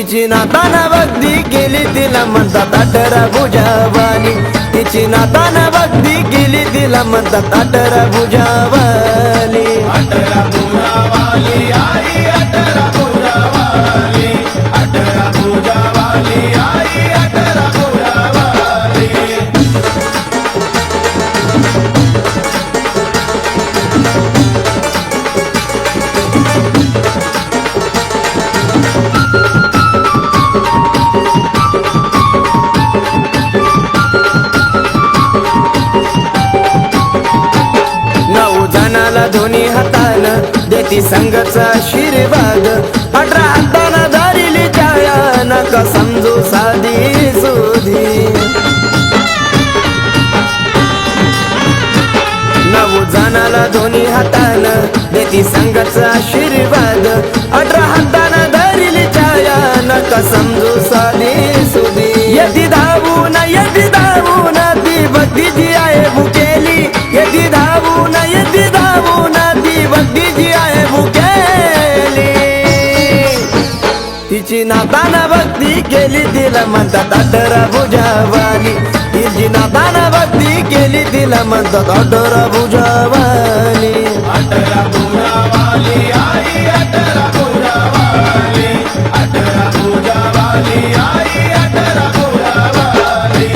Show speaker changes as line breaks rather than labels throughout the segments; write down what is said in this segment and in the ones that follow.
तिची नाताना भक्ती केली तिला म्हणतात 18 भुजावाली. तिची नाताना भक्ती केली तिला म्हणतात 18 भुजावाली.
18 भुजावाली आई 18 भुजावाली 18 भुजावाली आई 18 भुजावाली.
दोन्ही हातानं देती संघचा आशीर्वाद. 18 हातानं धरिली छाया नका समजू साधी सुधी. 9 जणाला दोन्ही हातानं देती संघचा आशीर्वाद. 18 हातानं धरिली छाया नका समजू साधी सुधी. यदी धावून ती भक्तीची आहे भुकेली. यदी धावून ती भक्तीची आहे भुकेली. तिची नाताना भक्ती केली तिला म्हणतात 18 भुजावाली. तिची नाताना भक्ती केली तिला म्हणतात 18 भुजावाली.
18 भुजावाली आई 18 भुजावाली 18 भुजावाली आई 18 भुजावाली.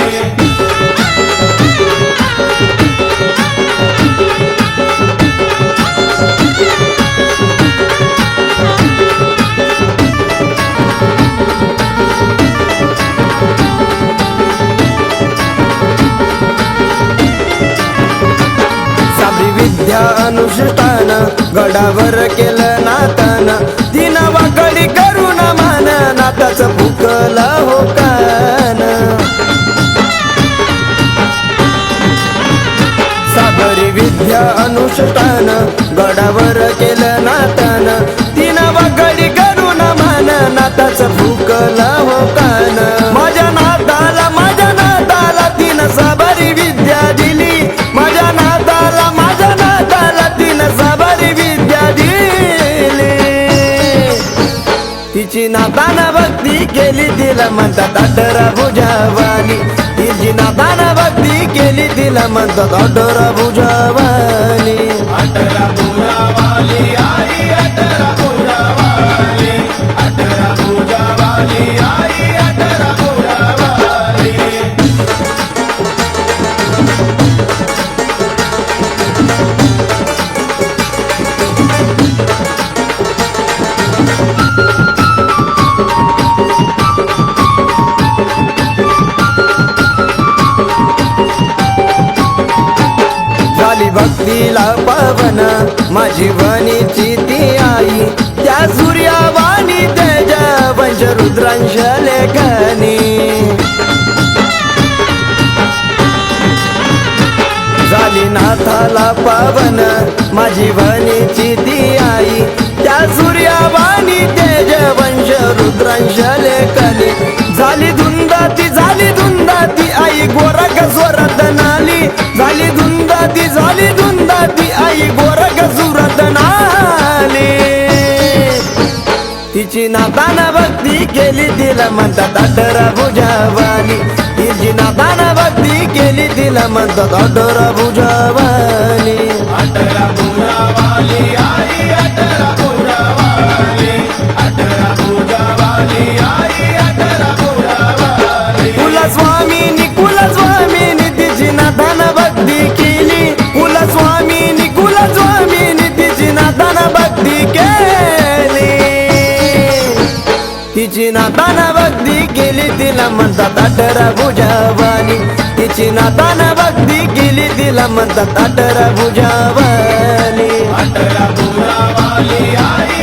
विद्या अनुष्ठान गडावर केलं नातान. तीन वाकडी करून मान नाताच फुकला हो कान. साबरी विद्या अनुष्ठान गडावर केलं नातान. तीन वाकडी करून मान नाताच फुकला हो कान. माझ्या नाताला तीन साबरी विद्या दिली. माझ्या नाताला तीन साबरी विद्या दिली. तिची नाताना भक्ती केली तिला म्हणतात 18 भुजावाली. तिची नाताना भक्ती केली तिला म्हणतात 18 भुजावाली.
18 भुजावाली आई 18 भुजावाली 18 भुजावाली आई 18 भुजावाली.
झाली भक्तीला पावन माझी वनीची ती आई. त्या सूर्यावाणी तेजा वंश रुद्रांश लेखनी. झाली नाथाला पावन माझी वनीची ती आई. त्या सूर्यावाणी तेज वंश रुद्रांश लेखनी. झाली धुंदाती आई गोरख स्वरात नाली. झाली धुंदाती आई गोरख सुरत नाली. तिची नाताना भक्ती केली तिला म्हणतात 18 भुजावाली. तिची नाताना भक्ती केली तिला म्हणतात 18 भुजावाली.
18 भुजावाली आई 18 भुजावाली 18 भुजावाली आई 18 भुजावाली.
कुलस्वामिनी तिची नाताना भक्ती केली. कुलस्वामिनी तिची नाताना भक्ती केली. तिची नाताना भक्ती केली तिला म्हणतात 18 भुजावाली. तिची नाताना भक्ती केली तिला म्हणतात 18 भुजावाली.
18 भुजावाली आई